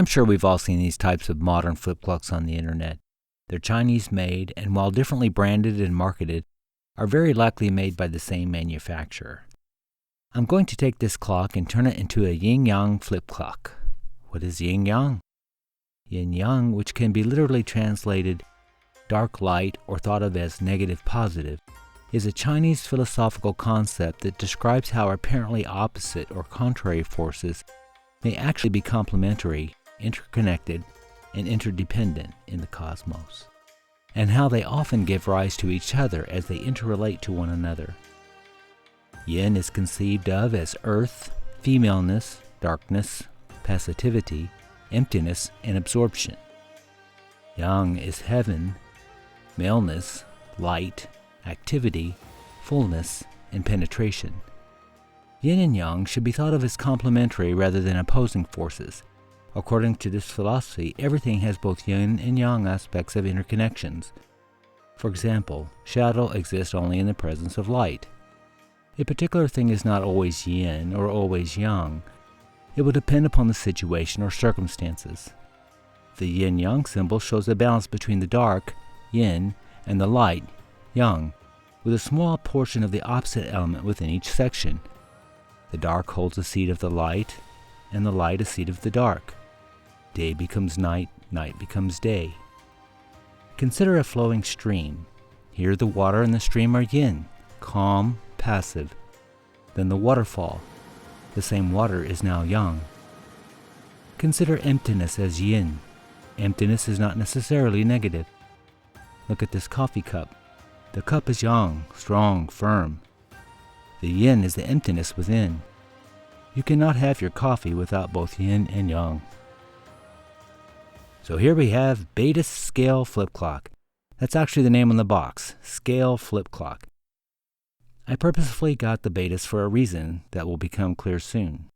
I'm sure we've all seen these types of modern flip clocks on the internet. They're Chinese made, and while differently branded and marketed, are very likely made by the same manufacturer. I'm going to take this clock and turn it into a Yin Yang flip clock. What is Yin Yang? Yin Yang, which can be literally translated dark light or thought of as negative positive, is a Chinese philosophical concept that describes how apparently opposite or contrary forces may actually be complementary, interconnected, and interdependent in the cosmos, and how they often give rise to each other as they interrelate to one another. Yin is conceived of as earth, femaleness, darkness, passivity, emptiness, and absorption. Yang is heaven, maleness, light, activity, fullness, and penetration. Yin and Yang should be thought of as complementary rather than opposing forces. According to this philosophy, everything has both yin and yang aspects of interconnections. For example, shadow exists only in the presence of light. A particular thing is not always yin or always yang. It will depend upon the situation or circumstances. The Yin Yang symbol shows a balance between the dark, yin, and the light, yang, with a small portion of the opposite element within each section. The dark holds a seed of the light, and the light a seed of the dark. Day becomes night, night becomes day. Consider a flowing stream. Here the water and the stream are yin, calm, passive. Then the waterfall. The same water is now yang. Consider emptiness as yin. Emptiness is not necessarily negative. Look at this coffee cup. The cup is yang, strong, firm. The yin is the emptiness within. You cannot have your coffee without both yin and yang. So here we have Beta Scale Flip Clock. That's actually the name on the box, Scale Flip Clock. I purposefully got the betas for a reason that will become clear soon.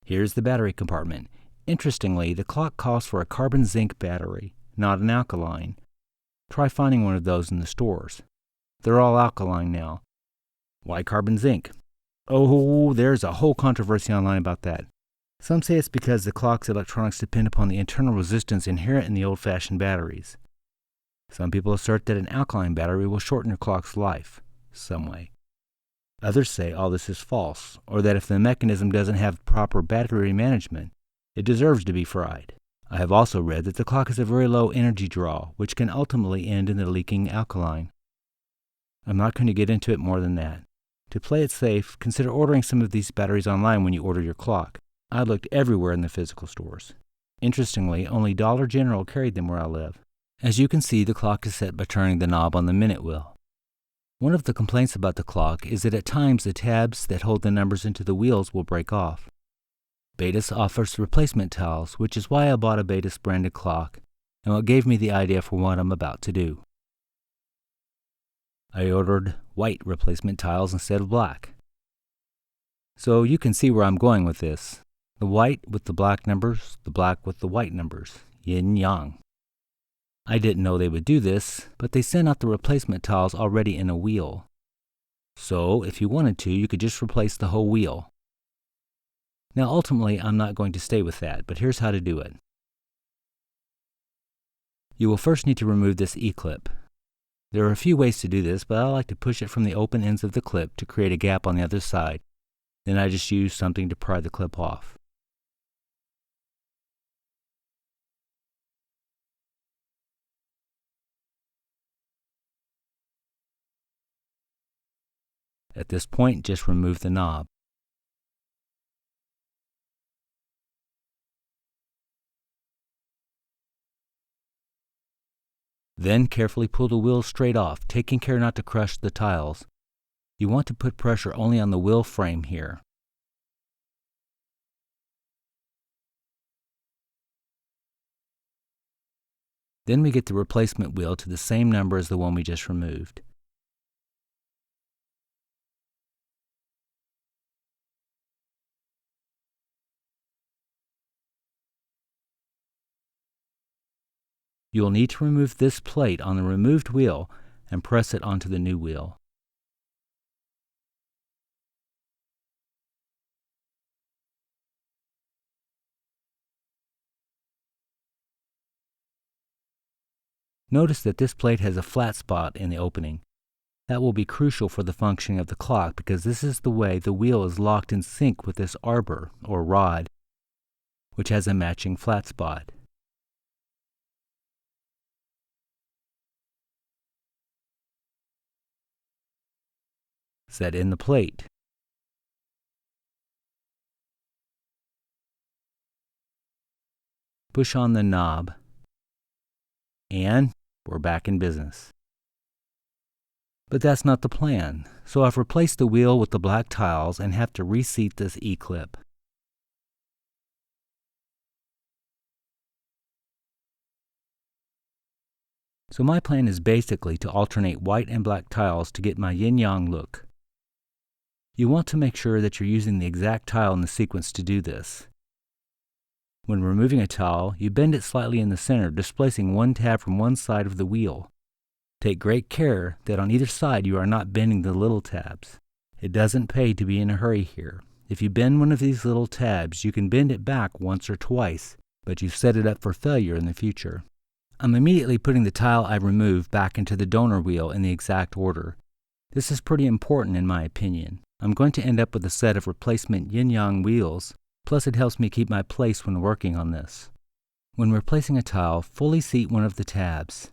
Here's the battery compartment. Interestingly, the clock calls for a carbon zinc battery, not an alkaline. Try finding one of those in the stores. They're all alkaline now. Why carbon zinc? Oh, there's a whole controversy online about that. Some say it's because the clock's electronics depend upon the internal resistance inherent in the old-fashioned batteries. Some people assert that an alkaline battery will shorten your clock's life, some way. Others say all this is false, or that if the mechanism doesn't have proper battery management, it deserves to be fried. I have also read that the clock has a very low energy draw, which can ultimately end in the leaking alkaline. I'm not going to get into it more than that. To play it safe, consider ordering some of these batteries online when you order your clock. I looked everywhere in the physical stores. Interestingly, only Dollar General carried them where I live. As you can see, the clock is set by turning the knob on the minute wheel. One of the complaints about the clock is that at times the tabs that hold the numbers into the wheels will break off. Betas offers replacement tiles, which is why I bought a Betas branded clock, and what gave me the idea for what I'm about to do. I ordered white replacement tiles instead of black. So you can see where I'm going with this. The white with the black numbers, the black with the white numbers, yin yang. I didn't know they would do this, but they sent out the replacement tiles already in a wheel. So if you wanted to, you could just replace the whole wheel. Now ultimately, I'm not going to stay with that, but here's how to do it. You will first need to remove this E-clip. There are a few ways to do this, but I like to push it from the open ends of the clip to create a gap on the other side. Then I just use something to pry the clip off. At this point, just remove the knob. Then carefully pull the wheel straight off, taking care not to crush the tiles. You want to put pressure only on the wheel frame here. Then we get the replacement wheel to the same number as the one we just removed. You will need to remove this plate on the removed wheel and press it onto the new wheel. Notice that this plate has a flat spot in the opening. That will be crucial for the functioning of the clock because this is the way the wheel is locked in sync with this arbor, or rod, which has a matching flat spot. Set in the plate. Push on the knob, and we're back in business. But that's not the plan, so I've replaced the wheel with the black tiles and have to reseat this E-clip. So my plan is basically to alternate white and black tiles to get my yin-yang look. You want to make sure that you're using the exact tile in the sequence to do this. When removing a tile, you bend it slightly in the center, displacing one tab from one side of the wheel. Take great care that on either side you are not bending the little tabs. It doesn't pay to be in a hurry here. If you bend one of these little tabs, you can bend it back once or twice, but you've set it up for failure in the future. I'm immediately putting the tile I removed back into the donor wheel in the exact order. This is pretty important in my opinion. I'm going to end up with a set of replacement yin-yang wheels, plus it helps me keep my place when working on this. When replacing a tile, fully seat one of the tabs.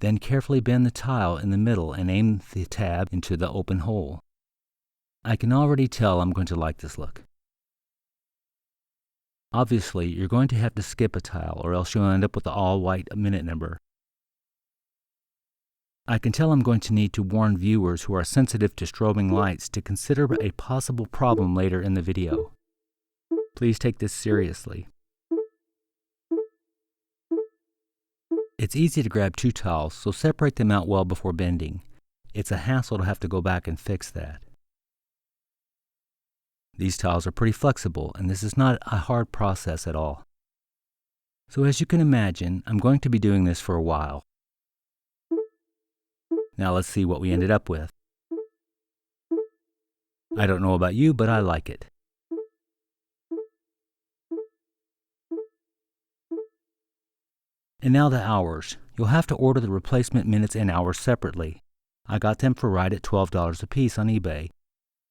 Then carefully bend the tile in the middle and aim the tab into the open hole. I can already tell I'm going to like this look. Obviously, you're going to have to skip a tile or else you'll end up with the all-white minute number. I can tell I'm going to need to warn viewers who are sensitive to strobing lights to consider a possible problem later in the video. Please take this seriously. It's easy to grab two tiles, so separate them out well before bending. It's a hassle to have to go back and fix that. These tiles are pretty flexible, and this is not a hard process at all. So as you can imagine, I'm going to be doing this for a while. Now let's see what we ended up with. I don't know about you, but I like it. And now the hours. You'll have to order the replacement minutes and hours separately. I got them for right at $12 a piece on eBay,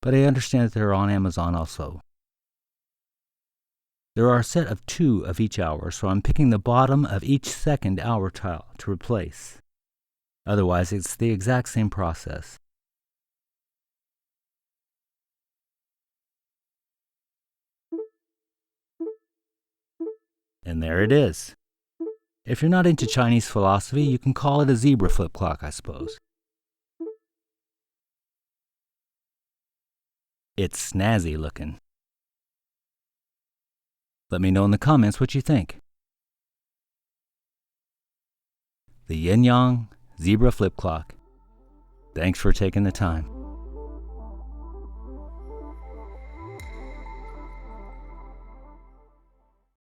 but I understand that they're on Amazon also. There are a set of 2 of each hour, so I'm picking the bottom of each second hour tile to replace. Otherwise, it's the exact same process. And there it is. If you're not into Chinese philosophy, you can call it a zebra flip clock, I suppose. It's snazzy looking. Let me know in the comments what you think. The Yin Yang Zebra Flip Clock. Thanks for taking the time.